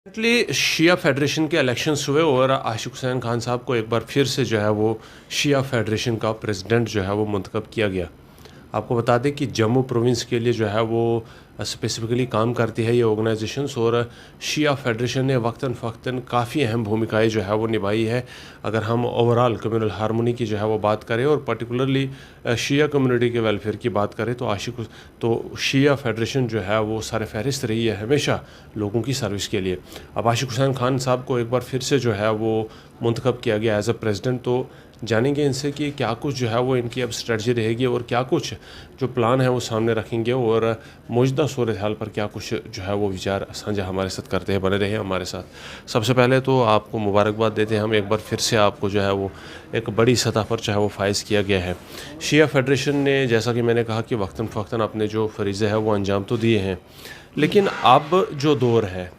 Recently शिया federation के elections हुए और आशिक हुसैन खान साहब को एक बार फिर से जो है वो शिया फेडरेशन का प्रेसिडेंट जो है वो मुंतखब किया गया। आपको बता दें कि जम्मू प्रोविंस के लिए जो है वो स्पेसिफिकली काम करती है ये ऑर्गेनाइजेशंस, और शिया फेडरेशन ने वक्तन फ़क्तन काफ़ी अहम भूमिकाएं जो है वो निभाई है। अगर हम ओवरऑल कम्युनल हारमोनी की जो है वो बात करें और पर्टिकुलरली शिया कम्युनिटी के वेलफेयर की बात करें तो शिया फेडरेशन जो है वो सर फहरिस्त रही है हमेशा लोगों की सर्विस के लिए। अब आशिक हुसैन खान साहब को एक बार फिर से जो है वो मुंतखब किया गया एज अ प्रेसिडेंट। तो जानेंगे इनसे कि क्या कुछ जो है वो इनकी अब स्ट्रेटजी रहेगी और क्या कुछ जो प्लान है वो सामने रखेंगे, और मौजूदा सूरत हाल पर क्या कुछ जो है वो विचार साझा हमारे साथ करते हैं। बने रहे हमारे साथ। सबसे पहले तो आपको मुबारकबाद देते हैं हम एक बार फिर से, आपको जो है वो एक बड़ी सतह पर चाहे वो फाइज किया गया है। शिया फेडरेशन ने, जैसा कि मैंने कहा, कि वक्तन फ़क्तन अपने जो फरीज़े है वो अंजाम तो दिए हैं, लेकिन अब जो दौर है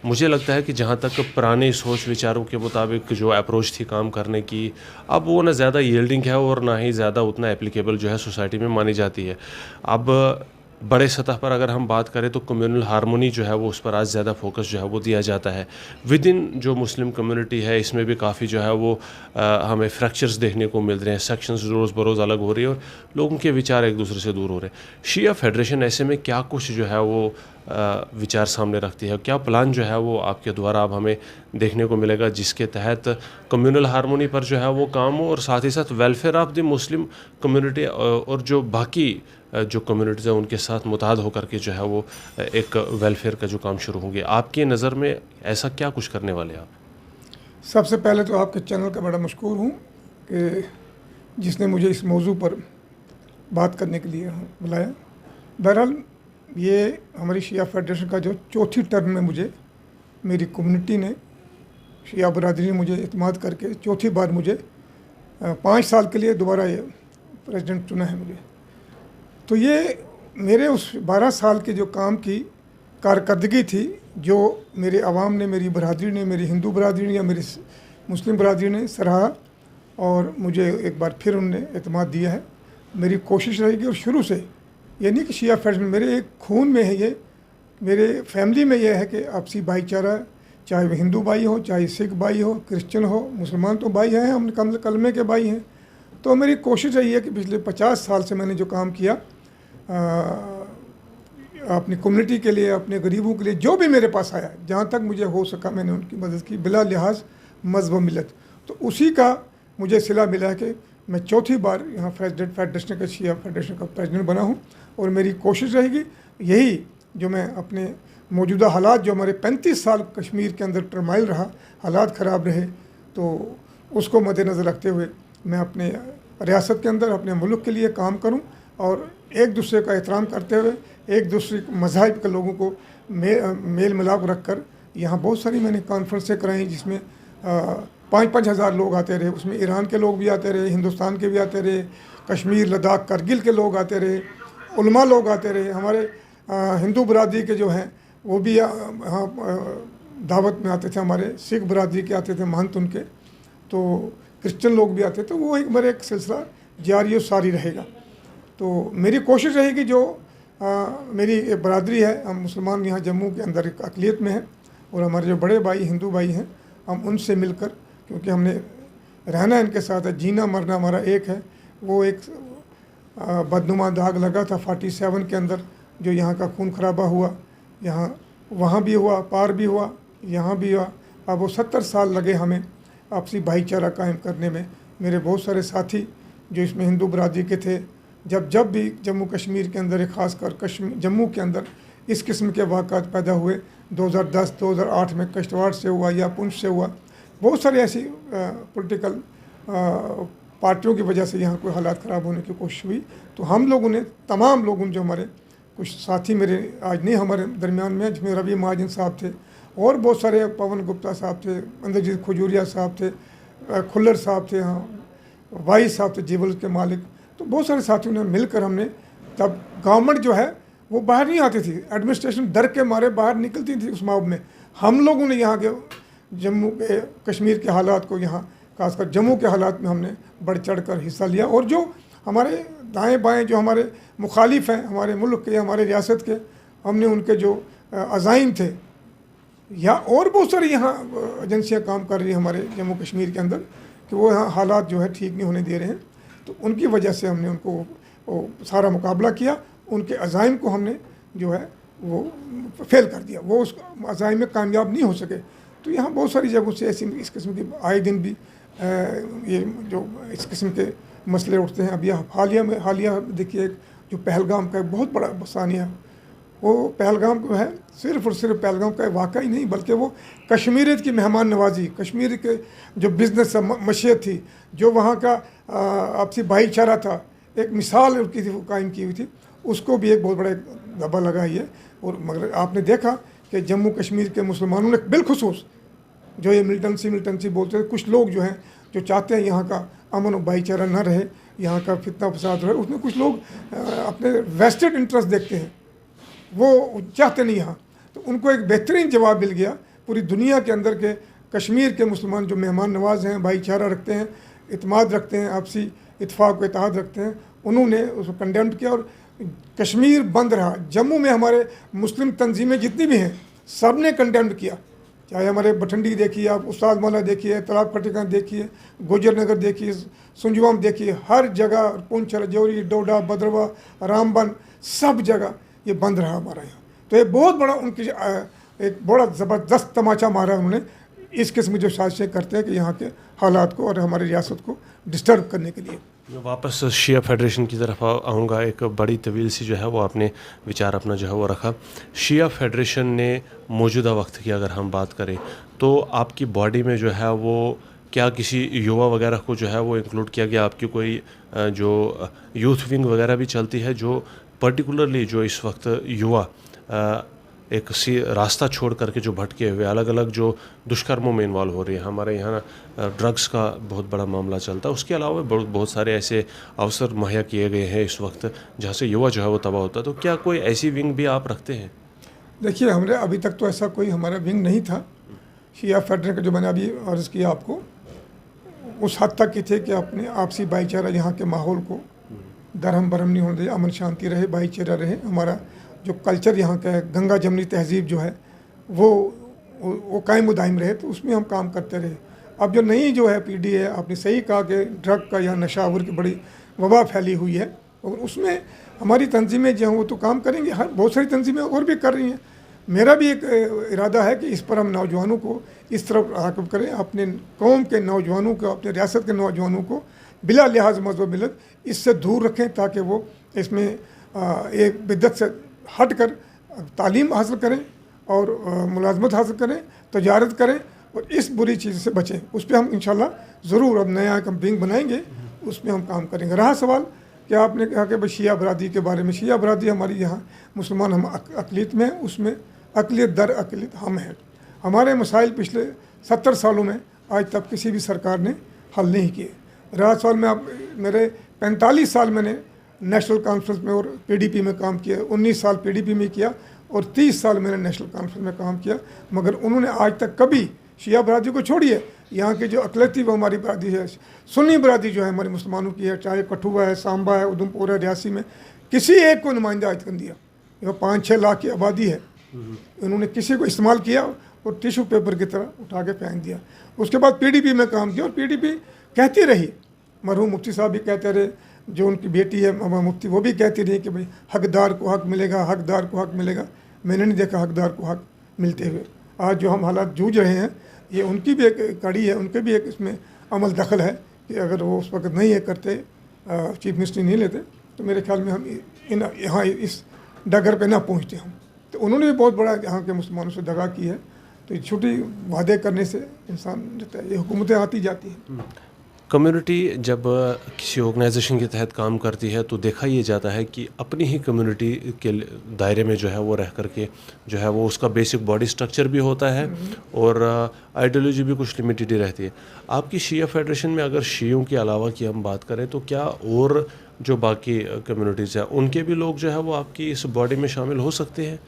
मुझे लगता है कि जहाँ तक पुराने सोच विचारों के मुताबिक जो अप्रोच थी काम करने की, अब वो ना ज़्यादा यील्डिंग है और ना ही ज़्यादा उतना एप्लीकेबल जो है सोसाइटी में मानी जाती है। अब बड़े सतह पर अगर हम बात करें तो कम्युनल हारमोनी जो है वो उस पर आज ज़्यादा फोकस जो है वो दिया जाता है। विद इन जो मुस्लिम कम्युनिटी है इसमें भी काफ़ी जो है वो हमें फ्रैक्चर्स देखने को मिल रहे हैं, सेक्शंस रोज़ बरोज़ अलग हो रही है और लोगों के विचार एक दूसरे से दूर हो रहे हैं। शिया फेडरेशन ऐसे में क्या कुछ जो है वो विचार सामने रखती है, क्या प्लान जो है वो आपके द्वारा अब हमें देखने को मिलेगा जिसके तहत कम्युनल हारमोनी पर जो है वो काम हो और साथ ही साथ welfare of the Muslim community और जो बाकी जो कम्युनिटीज़ हैं उनके साथ मुताहद होकर के जो है वो एक वेलफेयर का जो काम शुरू होंगे। आपकी नज़र में ऐसा क्या कुछ करने वाले आप? सबसे पहले तो आपके चैनल का बड़ा मशकूर हूँ कि जिसने मुझे इस मौजू पर बात करने के लिए बुलाया। बहरहाल ये हमारी शिया फेडरेशन का जो चौथी टर्म में मुझे मेरी कम्युनिटी ने, शिया बरादरी ने मुझे इत्मीनान करके चौथी बार मुझे 5 साल के लिए दोबारा ये प्रेसिडेंट चुना है मुझे। तो ये मेरे उस 12 साल के जो काम की कारकर्दगी थी, जो मेरे आवाम ने, मेरी बरादरी ने, मेरी हिंदू बरादरी ने या मेरी मुस्लिम बरादरी ने सराहा और मुझे एक बार फिर उन्होंने इत्मीनान दिया है। मेरी कोशिश रहेगी, और शुरू से ये नहीं कि शिया फेडरेशन मेरे एक खून में है, ये मेरे फैमिली में ये है कि आपसी भाईचारा, चाहे वो हिंदू भाई हो, चाहे सिख भाई हो, क्रिश्चियन हो, मुसलमान तो भाई हैं, हम कलमे के भाई हैं। तो मेरी कोशिश रही है कि पिछले 50 साल से मैंने जो काम किया अपनी कम्युनिटी के लिए, अपने गरीबों के लिए, जो भी मेरे पास आया, जहाँ तक मुझे हो सका मैंने उनकी मदद की बिला लिहाज मज़हब मिलत। तो उसी का मुझे सिला मिला है कि मैं चौथी बार यहाँ फेडरेशन का, शिया फेडरेशन का प्रेसिडेंट बना हूँ। और मेरी कोशिश रहेगी यही, जो मैं अपने मौजूदा हालात, जो हमारे 35 साल कश्मीर के अंदर टर्माइल रहा, हालात ख़राब रहे, तो उसको मद्देनज़र रखते हुए मैं अपने रियासत के अंदर अपने मुल्क के लिए काम करूं और एक दूसरे का एहतराम करते हुए एक दूसरे मज़ाहिब के लोगों को मेल मिलाप रख कर, यहाँ बहुत सारी मैंने कॉन्फ्रेंसें कराई जिसमें 5-5 हज़ार लोग आते रहे। उसमें ईरान के लोग भी आते रहे, हिंदुस्तान के भी आते रहे, कश्मीर, लद्दाख, करगिल के लोग आते रहे, उलमा लोग आते रहे, हमारे हिंदू बरादरी के जो हैं वो भी यहाँ दावत में आते थे, हमारे सिख बरादरी के आते थे महंत उनके, तो क्रिश्चियन लोग भी आते थे। वो एक बार एक सिलसिला जारी और सारी रहेगा। तो मेरी कोशिश रहेगी, जो मेरी बरादरी है, हम मुसलमान यहाँ जम्मू के अंदर एक अक़लियत में हैं, और हमारे जो बड़े भाई हिंदू भाई हैं, हम उनसे मिलकर, क्योंकि हमने रहना इनके साथ है, जीना मरना हमारा एक है। वो एक बदनुमा दाग लगा था 47 के अंदर, जो यहाँ का खून खराबा हुआ, यहाँ वहाँ भी हुआ, पार भी हुआ, यहाँ भी हुआ। अब वो 70 साल लगे हमें आपसी भाईचारा कायम करने में। मेरे बहुत सारे साथी जो इसमें हिंदू बरादरी के थे, जब भी जम्मू कश्मीर के अंदर, खासकर जम्मू के अंदर इस किस्म के वाक़ात पैदा हुए, 2010-2008 में किश्तवाड़ से हुआ या पुंछ से हुआ, बहुत सारी ऐसी पॉलिटिकल पार्टियों की वजह से यहाँ कोई हालात ख़राब होने की कोशिश हुई। तो हम लोगों ने, तमाम लोगों ने, जो हमारे कुछ साथी मेरे आज नहीं हमारे दरमियान में, जिसमें रवि महाजन साहब थे और बहुत सारे, पवन गुप्ता साहब थे, इंद्रजीत खजूरिया साहब थे, खुल्लर साहब थे, यहाँ वाई साहब थे, जीवल के मालिक। तो बहुत सारे साथियों ने मिलकर हमने, तब गवर्नमेंट जो है वो बाहर नहीं आती थी, एडमिनिस्ट्रेशन डर के मारे बाहर निकलती थी उस माहौल में। हम लोगों ने यहाँ के जम्मू के, कश्मीर के हालात को, यहाँ खासकर जम्मू के हालात में हमने बढ़ चढ़ कर हिस्सा लिया। और जो हमारे दाएं बाएं जो हमारे मुखालिफ हैं, हमारे मुल्क के, हमारे रियासत के, हमने उनके जो अज़ाइम थे, या और बहुत सारी यहाँ एजेंसियाँ काम कर रही हैं हमारे जम्मू कश्मीर के अंदर कि वो यहाँ हालात जो है ठीक नहीं होने दे रहे हैं। तो उनकी वजह से हमने उनको वो सारा मुकाबला किया, उनके अज़ाइम को हमने जो है वो फेल कर दिया, वो उस अज़ाइम में कामयाब नहीं हो सके। तो यहाँ बहुत सारी जगहों से ऐसी इस किस्म की आए दिन भी ये जो इस किस्म के मसले उठते हैं। अब यह हालिया देखिए जो पहलगाम का बहुत बड़ा सानिया, वो पहलगाम को है सिर्फ़ और सिर्फ पहलगाम का वाक़ा ही नहीं बल्कि वो कश्मीरियत की मेहमान नवाजी, कश्मीर के जो बिज़नेस मशीयत थी, जो वहाँ का आपसी भाईचारा था, एक मिसाल उनकी थी वो कायम की हुई थी, उसको भी एक बहुत बड़ा दबा लगा ही है। और मगर आपने देखा कि जम्मू कश्मीर के मुसलमानों ने बिलखुसूस जो ये मिलिटेंसी बोलते हैं, कुछ लोग जो हैं जो चाहते हैं यहाँ का अमन और भाईचारा न रहे, यहाँ का फितना फसाद रहे, उसमें कुछ लोग अपने वेस्टेड इंटरेस्ट देखते हैं, वो चाहते नहीं यहाँ। तो उनको एक बेहतरीन जवाब मिल गया। पूरी दुनिया के अंदर के कश्मीर के मुसलमान जो मेहमान नवाज हैं, भाईचारा रखते हैं, इत्मीद रखते हैं, आपसी इत्फाक व इत्तेहाद रखते हैं, उन्होंने उसको कंडेम किया और कश्मीर बंद रहा। जम्मू में हमारे मुस्लिम तंजीमें जितनी भी हैं सब ने कंडेम किया, चाहे हमारे बठंडी देखिए, आप उस्ताद मौला देखिए, तालाब खटिका देखिए, गुजर नगर देखिए, सुंजवाम देखिए, हर जगह पुंछ, रजौरी, डोडा, भद्रवा, रामबन, सब जगह ये बंद रहा हमारा यहाँ। तो ये बहुत बड़ा उनकी एक बड़ा ज़बरदस्त तमाचा मारा उन्होंने, इस किस्म की जो साजिशें करते हैं कि यहाँ के हालात को और हमारी रियासत को डिस्टर्ब करने के लिए। मैं वापस शिया फेडरेशन की तरफ आऊँगा। एक बड़ी तवील सी जो है वो आपने विचार अपना जो है वो रखा। शिया फेडरेशन ने मौजूदा वक्त की अगर हम बात करें तो आपकी बॉडी में जो है वो क्या किसी युवा वगैरह को जो है वो इंक्लूड किया गया? आपकी कोई जो यूथ विंग वगैरह भी चलती है जो पर्टिकुलरली जो इस वक्त युवा एक सी रास्ता छोड़ करके जो भटके हुए अलग अलग जो दुष्कर्मों में इन्वॉल्व हो रही है? हमारे यहाँ ड्रग्स का बहुत बड़ा मामला चलता है, उसके अलावा बहुत सारे ऐसे अवसर मुहैया किए गए हैं इस वक्त जहाँ से युवा जो है वो तबाह होता है। तो क्या कोई ऐसी विंग भी आप रखते हैं? देखिए, हमने अभी तक तो ऐसा कोई हमारा विंग नहीं था। शिया फेडरेशन का जो मैंने अभी अर्ज़ किया आपको, उस हद तक के थे कि अपने आपसी भाईचारा यहाँ के माहौल को दरहम बरहम नहीं होने दे, अमन शांति रहे, भाईचारा रहे। हमारा जो कल्चर यहाँ का है, गंगा जमनी तहजीब जो है वो कायम दायम रहे, तो उसमें हम काम करते रहे। अब जो नई जो है पीढ़ी है, आपने सही कहा कि ड्रग का या नशावर की बड़ी वबा फैली हुई है, और उसमें हमारी तंजीमें जो हैं वो तो काम करेंगे, हर बहुत सारी तंजीमें और भी कर रही हैं। मेरा भी एक इरादा है कि इस पर हम नौजवानों को इस तरफ राग़िब करें, अपने कौम के नौजवानों को, अपने रियासत के नौजवानों को बिला लिहाज मज़हब मिलत इससे दूर रखें, ताकि वो इसमें एक बिद्दत से हट कर तालीम हासिल करें और मुलाजमत हासिल करें, तजारत करें और इस बुरी चीज़ से बचें। उस पर हम इंशाल्लाह ज़रूर अब नया एक विंग बनाएंगे, उसमें हम काम करेंगे। रहा सवाल कि आपने कहा कि भाई शिया बरादरी के बारे में, शिया बरादरी हमारी यहाँ मुसलमान हम अक़लियत में, उसमें अक़लियत दर अक़लियत हम हैं। हमारे मसाइल पिछले 70 सालों में आज तक किसी भी सरकार ने हल नहीं किए। रहा सवाल में आप मेरे 45 साल मैंने नेशनल कॉन्फ्रेंस में और पीडीपी में काम किया, 19 साल पीडीपी में किया और 30 साल मैंने नेशनल कॉन्फ्रेंस में काम किया, मगर उन्होंने आज तक कभी शिया बरादरी को छोड़िए, यहाँ की जो अक़लियत थी वो हमारी बरादरी है, सुन्नी बरादरी जो है हमारे मुसलमानों की है, चाहे कठुआ है, सांबा है, उधमपुर है, रियासी में, किसी एक को नुमाइंदा आज तक दिया। ये 5-6 लाख की आबादी है, उन्होंने किसी को इस्तेमाल किया और टिशू पेपर की तरह उठा के फेंक दिया। उसके बाद पीडीपी में काम किया और पीडीपी कहती रही, मरहूम मुफ्ती साहब भी कहते रहे, जो उनकी बेटी है मामा मुफ्ती, वो भी कहती रही कि भाई हकदार को हक मिलेगा, हकदार को हक मिलेगा। मैंने नहीं देखा हकदार को हक मिलते हुए। आज जो हम हालात जूझ रहे हैं, ये उनकी भी एक कड़ी है, उनके भी एक इसमें अमल दखल है कि अगर वो उस वक्त नहीं है करते, चीफ मिनिस्टर नहीं लेते, तो मेरे ख्याल में हम यहाँ इस डगर पे ना पहुँचते हम। तो उन्होंने भी बहुत बड़ा यहाँ के मुसलमानों से दगा की है। तो छोटी वादे करने से इंसान रहता है, ये हुकूमतें आती जाती हैं। कम्युनिटी जब किसी ऑर्गेनाइजेशन के तहत काम करती है तो देखा ये जाता है कि अपनी ही कम्युनिटी के दायरे में जो है वो रह करके जो है वो उसका बेसिक बॉडी स्ट्रक्चर भी होता है और आइडियोलॉजी भी कुछ लिमिटेड ही रहती है। आपकी शिया फेडरेशन में अगर शियों के अलावा की हम बात करें तो क्या और जो बाकी कम्युनिटीज़ हैं उनके भी लोग जो है वो आपकी इस बॉडी में शामिल हो सकते हैं?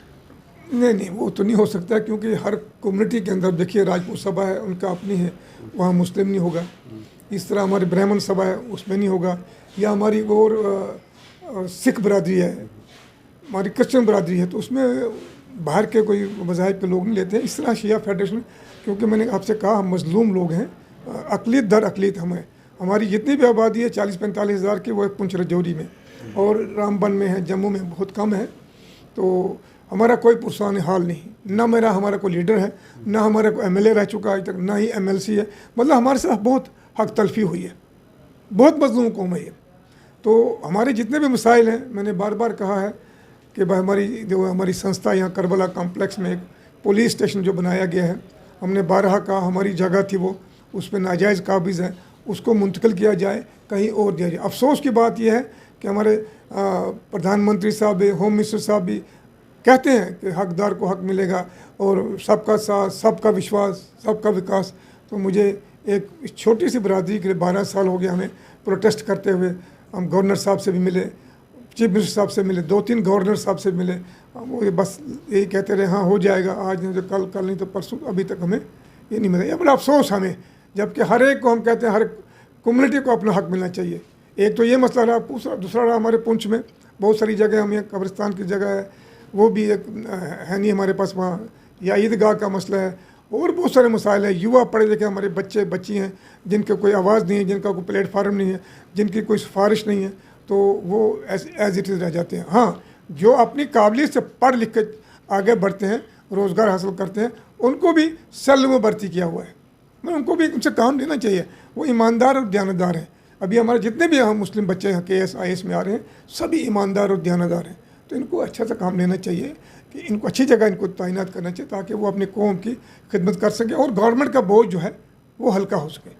नहीं, वो तो नहीं हो सकता, क्योंकि हर कम्युनिटी के अंदर देखिए राजपूत सभा है, उनका अपनी है, वहाँ मुस्लिम नहीं होगा। इस तरह हमारी ब्राह्मण सभा है, उसमें नहीं होगा। या हमारी और सिख बरादरी है, हमारी क्रिश्चियन बरादरी है, तो उसमें बाहर के कोई मज़ाहिब के लोग नहीं लेते हैं। इस तरह शिया फेडरेशन, क्योंकि मैंने आपसे कहा हम मजलूम लोग हैं, अक़लियत दर अक़लियत हमें, हमारी जितनी भी आबादी है 40-45 हज़ार की, वो पुंछ रजौरी में और रामबन में है, जम्मू में बहुत कम है। तो हमारा कोई पुरसान हाल नहीं, ना हमारा कोई लीडर है, ना हमारा कोई MLA रह चुका आज तक, ना ही MLC है। मतलब हमारे साथ बहुत हक तलफी हुई है, बहुत मजलूम कौम है ये। तो हमारे जितने भी मसाइल हैं, मैंने बार बार कहा है कि भाई हमारी संस्था यहाँ करबला कॉम्प्लेक्स में एक पुलिस स्टेशन जो बनाया गया है, हमने 12 कहा हमारी जगह थी वो, उस पर नाजायज़ काबिज़ है, उसको मुंतकिल किया जाए, कहीं और दिया जाए। अफसोस की बात यह है कि हमारे प्रधानमंत्री साहब भी, होम मिनिस्टर साहब भी कहते हैं कि हकदार को हक मिलेगा और सबका साथ, सबका विश्वास, सबका विकास। तो मुझे एक छोटी सी बरादरी के लिए 12 साल हो गया हमें प्रोटेस्ट करते हुए। हम गवर्नर साहब से भी मिले, चीफ मिनिस्टर साहब से मिले, 2-3 गवर्नर साहब से मिले, वो ये बस यही कहते रहे हाँ हो जाएगा, आज नहीं तो कल नहीं तो परसों, अभी तक हमें ये नहीं मिला। ये बड़ा अफसोस हमें, जबकि हर एक को हम कहते हैं हर कम्युनिटी को अपना हक मिलना चाहिए। एक तो ये मसला रहा, दूसरा रहा हमारे पुंछ में बहुत सारी जगह, हमें कब्रिस्तान की जगह है, वो भी एक है नहीं हमारे पास वहाँ, या ईदगाह का मसला है, और बहुत सारे मसाइल है। युवा पढ़े लिखे हमारे बच्चे बच्ची हैं जिनके कोई आवाज़ नहीं है, जिनका कोई प्लेटफार्म नहीं है, जिनकी कोई सिफारिश नहीं है, तो वो एज इट इज़ रह जाते हैं। हाँ, जो अपनी काबिलियत से पढ़ लिख कर आगे बढ़ते हैं, रोज़गार हासिल करते हैं, उनको भी सेल में भर्ती किया हुआ है। मैं उनको भी उनसे काम लेना चाहिए, वो ईमानदार और दयानतदार हैं। अभी हमारे जितने भी हम मुस्लिम बच्चे हैं KS IAS में आ रहे हैं, सभी ईमानदार और दयानतदार हैं। तो इनको अच्छा सा काम लेना चाहिए कि इनको अच्छी जगह इनको तैनात करना चाहिए, ताकि वो अपनी कौम की खिदमत कर सकें और गवर्नमेंट का बोझ जो है वो हल्का हो सके।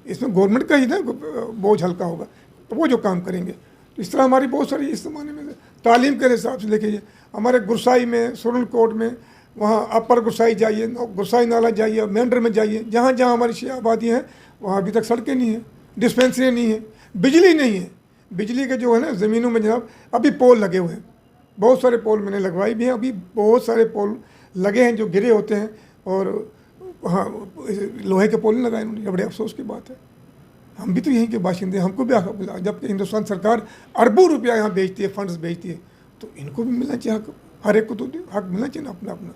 इसमें गवर्नमेंट का ही ना बोझ हल्का होगा तो वो जो काम करेंगे। तो इस तरह हमारी बहुत सारी इस ज़माने में तालीम के हिसाब से देखिए, हमारे गुरसाई में, सुरनकोट में, वहाँ अपर गुरसाई जाइए, गुरसाई नाला जाइए, मेंढर में जाइए, जहाँ जहाँ हमारी शिया आबादी हैं वहाँ अभी तक सड़कें नहीं हैं, डिस्पेंसरी नहीं है, बिजली नहीं है। बिजली के जो है ना ज़मीनों में जनाब अभी पोल लगे हुए हैं, बहुत सारे पोल मैंने लगवाए भी हैं, अभी बहुत सारे पोल लगे हैं जो गिरे होते हैं, और हाँ लोहे के पोल नहीं लगाए उन्होंने। बड़े अफसोस की बात है। हम भी तो यहीं के बाशिंदे, हमको भी जबकि हिंदुस्तान सरकार अरबों रुपया यहाँ बेचती है, फंड्स बेचती है, तो इनको भी मिलना चाहिए हक, हर एक को तो हक मिलना चाहिए ना अपना अपना।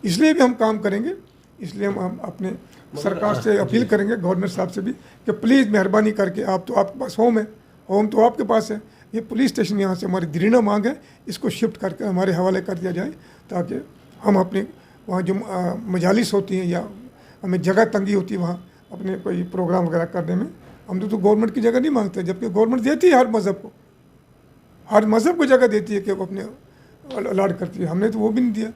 इसलिए भी हम काम करेंगे, इसलिए हम अपने सरकार से अपील करेंगे, गवर्नर साहब से भी, कि प्लीज़ मेहरबानी करके, आप तो आपके पास होम है, होम तो आपके पास है, ये पुलिस स्टेशन यहाँ से हमारी दीना मांग है, इसको शिफ्ट करके हमारे हवाले कर दिया जाए, ताकि हम अपने वहाँ जो मजालिस होती हैं या हमें जगह तंगी होती है वहाँ अपने कोई प्रोग्राम वगैरह करने में, हम तो गवर्नमेंट की जगह नहीं मांगते, जबकि गवर्नमेंट देती है हर मज़हब को जगह देती है कि वो अपने अलाट करती है। हमने तो वो भी नहीं दिया,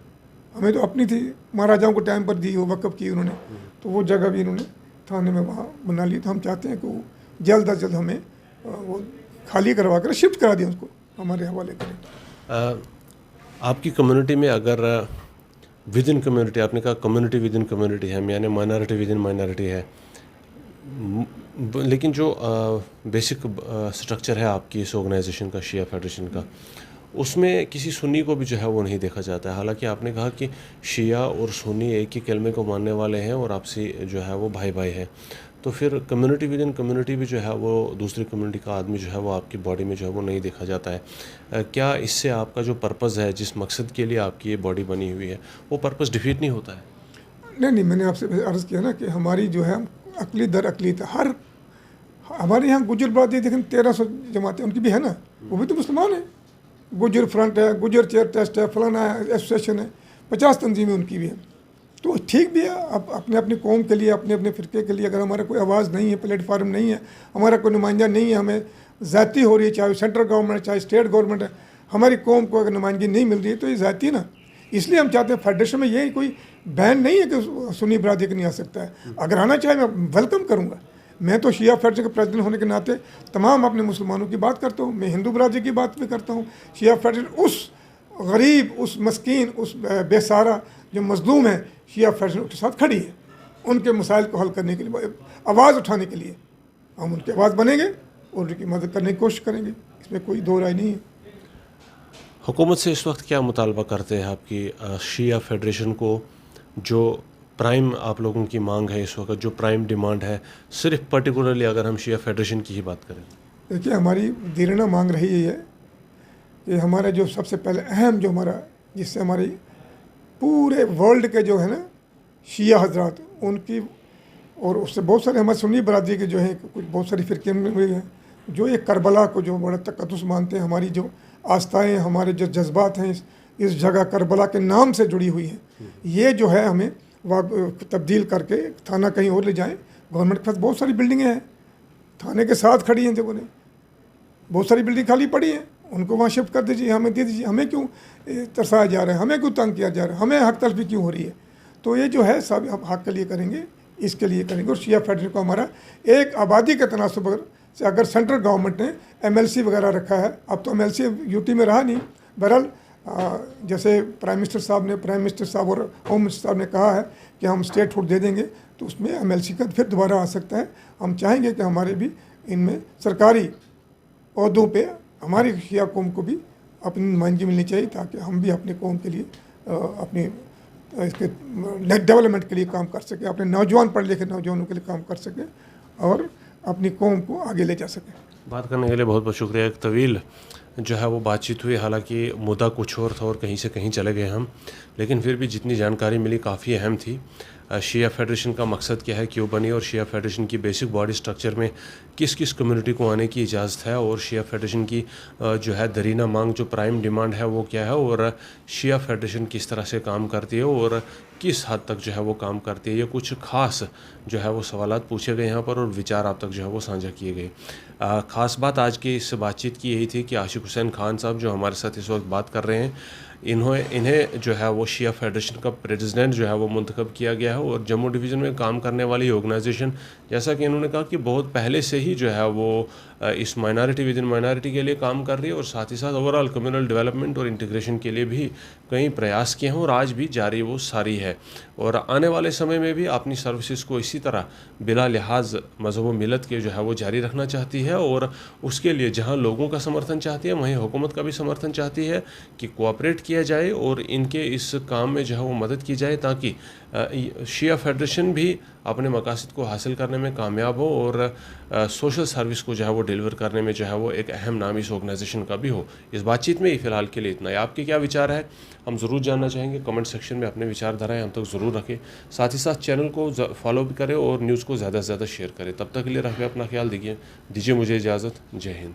हमें तो अपनी थी, महाराजाओं को टाइम पर दी, वो वक़्फ़ की उन्होंने, तो वो जगह भी इन्होंने थाने में वहाँ बना ली। तो हम चाहते हैं कि वो जल्द अज जल्द हमें वो खाली करवा कर शिफ्ट करा दें, उसको हमारे हवाले करें। आपकी कम्युनिटी में अगर विद इन कम्युनिटी, आपने कहा कम्युनिटी विद इन कम्युनिटी है, यानी माइनॉरिटी विद इन माइनॉरिटी है, लेकिन जो बेसिक स्ट्रक्चर है आपकी इस ऑर्गेनाइजेशन का, शिया फेडरेशन का, उसमें किसी सुन्नी को भी जो है वो नहीं देखा जाता है। हालांकि आपने कहा कि शिया और सुन्नी एक ही कलमे को मानने वाले हैं और आपसी जो है वो भाई भाई हैं, तो फिर कम्युनिटी विद इन कम्युनिटी भी जो है वो दूसरी कम्युनिटी का आदमी जो है वो आपकी बॉडी में जो है वो नहीं देखा जाता है। क्या इससे आपका जो पर्पज़ है, जिस मकसद के लिए आपकी ये बॉडी बनी हुई है, वो पर्पज़ डिफीट नहीं होता है? नहीं, मैंने आपसे अर्ज़ किया ना कि हमारी जो है अक़ली दर अक़लियत, हर हमारे यहाँ गुजर बरादरी देखें 1300 जमातें उनकी भी है ना, वो भी तो मुसलमान है। गुजर फ्रंट है, गुजर चेयर ट्रस्ट है, फलाना एसोसिएशन है, 50 तंजीमें उनकी भी हैं। तो ठीक भी है, अपने अपनी कौम के लिए, अपने अपने फ़िरके के लिए अगर हमारा कोई आवाज़ नहीं है, प्लेटफार्म नहीं है, हमारा कोई नुमाइंदा नहीं है, हमें ज़्यादती हो रही है, चाहे सेंट्रल गवर्नमेंट है चाहे स्टेट गवर्नमेंट है, हमारी कौम को अगर नुमाइंदगी नहीं मिल रही है तो ये ज़्यादती ना। इसलिए हम चाहते हैं फेडरेशन में ये कोई बैन नहीं है कि सुन्नी बरादरी का नहीं आ सकता है। अगर आना चाहे मैं वेलकम करूँगा। मैं तो शिया फेडरेशन के प्रेसिडेंट होने के नाते तमाम अपने मुसलमानों की बात करता हूँ, मैं हिंदू बरादरी की बात भी करता हूँ। शिया फेडरेशन उस गरीब, उस मस्कीन, उस बेसहारा जो मजलूम है, शिया फेडरेशन के साथ खड़ी है। उनके मसाइल को हल करने के लिए, आवाज़ उठाने के लिए हम उनकी आवाज़ बनेंगे और उनकी मदद करने की कोशिश करेंगे, इसमें कोई दो राय नहीं है। हुकूमत से इस वक्त क्या मुतालबा करते हैं आपकी शिया फेडरेशन को? जो प्राइम आप लोगों की मांग है इस वक्त, जो प्राइम डिमांड है, सिर्फ पर्टिकुलरली अगर हम शिया फेडरेशन की ही बात करें? देखिए, हमारी दीरना मांग रही है कि हमारा जो सबसे पहले अहम जो हमारा, जिससे हमारी पूरे वर्ल्ड के जो है ना शिया हजरात उनकी, और उससे बहुत सारे हमारे सुन्नी बरादरी के जो हैं कुछ बहुत सारी फ़िरके में हैं जो एक करबला को जो बड़ा तकद्दुस मानते हैं। हमारी जो आस्थाएँ, हमारे जो जज्बात हैं इस जगह करबला के नाम से जुड़ी हुई हैं। ये जो है हमें वहाँ तब्दील करके थाना कहीं और ले जाएं। गवर्नमेंट के पास बहुत सारी बिल्डिंगें हैं, थाने के साथ खड़ी हैं, जब बहुत सारी बिल्डिंग खाली पड़ी हैं, उनको वहाँ शिफ्ट कर दीजिए, हमें दे दीजिए। हमें क्यों तरसाया जा रहा है, हमें क्यों तंग किया जा रहा है, हमें हक तलफी क्यों हो रही है? तो ये जो है सब हम हक के लिए करेंगे, इसके लिए करेंगे। और शिया फेडरेशन को हमारा एक आबादी के तनासुब से अगर सेंट्रल गवर्नमेंट ने MLC वगैरह रखा है, अब तो MLC यूटी में रहा नहीं, बहरहाल जैसे प्राइम मिनिस्टर साहब और होम मिनिस्टर साहब ने कहा है कि हम स्टेट फूड दे देंगे, तो उसमें MLC का फिर दोबारा आ सकता है। हम चाहेंगे कि हमारे भी इनमें सरकारी ओहदों पे हमारी शिया कौम को भी अपनी नुमाइंदगी मिलनी चाहिए, ताकि हम भी अपनी कौम के लिए अपनी इसके डेवलपमेंट के लिए काम कर सकें, अपने नौजवान पढ़े लिखे नौजवानों के लिए काम कर सकें और अपनी कौम को आगे ले जा सकें। बात करने के लिए बहुत बहुत शुक्रिया। एक तवील जो है वो बातचीत हुई, हालांकि मुद्दा कुछ और था और कहीं से कहीं चले गए हम, लेकिन फिर भी जितनी जानकारी मिली काफ़ी अहम थी। शिया फेडरेशन का मकसद क्या है, क्यों बनी, और शिया फेडरेशन की बेसिक बॉडी स्ट्रक्चर में किस किस कम्युनिटी को आने की इजाज़त है, और शिया फेडरेशन की जो है दरीना मांग, जो प्राइम डिमांड है वो क्या है, और शिया फेडरेशन किस तरह से काम करती है और किस हद तक जो है वो काम करती है। ये कुछ ख़ास जो है वो सवालात पूछे गए यहाँ पर और विचार आप तक जो है वो साझा किए गए। ख़ास बात आज की इस बातचीत की यही थी कि आशिक हुसैन खान साहब जो हमारे साथ इस वक्त बात कर रहे हैं, इन्हें जो है वो शिया फेडरेशन का प्रेसिडेंट जो है वो मुंतखब किया गया है। और जम्मू डिवीज़न में काम करने वाली ऑर्गेनाइजेशन, जैसा कि इन्होंने कहा कि बहुत पहले से ही जो है वो इस माइनॉरिटी विद इन माइनॉरिटी के लिए काम कर रही है, और साथ ही साथ ओवरऑल कम्युनल डेवलपमेंट और इंटीग्रेशन के लिए भी कई प्रयास किए हैं और आज भी जारी वो सारी है। और आने वाले समय में भी अपनी सर्विसेज को इसी तरह बिला लिहाज मज़हब व मिलत के जो है वो जारी रखना चाहती है, और उसके लिए जहाँ लोगों का समर्थन चाहती है वहीं हुकूमत का भी समर्थन चाहती है कि कोऑपरेट किया जाए और इनके इस काम में जो है वो मदद की जाए, ताकि शिया फेडरेशन भी अपने मकासद को हासिल करने में कामयाब हो और सोशल सर्विस को जो है वो डिलीवर करने में जो है वो एक अहम नाम इस ऑर्गेनाइजेशन का भी हो। इस बातचीत में फ़िलहाल के लिए इतना ही। आपके क्या विचार है हम ज़रूर जानना चाहेंगे। कमेंट सेक्शन में अपने विचारधाराएं हम तक ज़रूर रखें, साथ ही साथ चैनल को फॉलो भी करें और न्यूज़ को ज़्यादा से ज़्यादा शेयर करें। तब तक के लिए रखें अपना ख्याल, दीजिए मुझे इजाज़त। जय हिंद।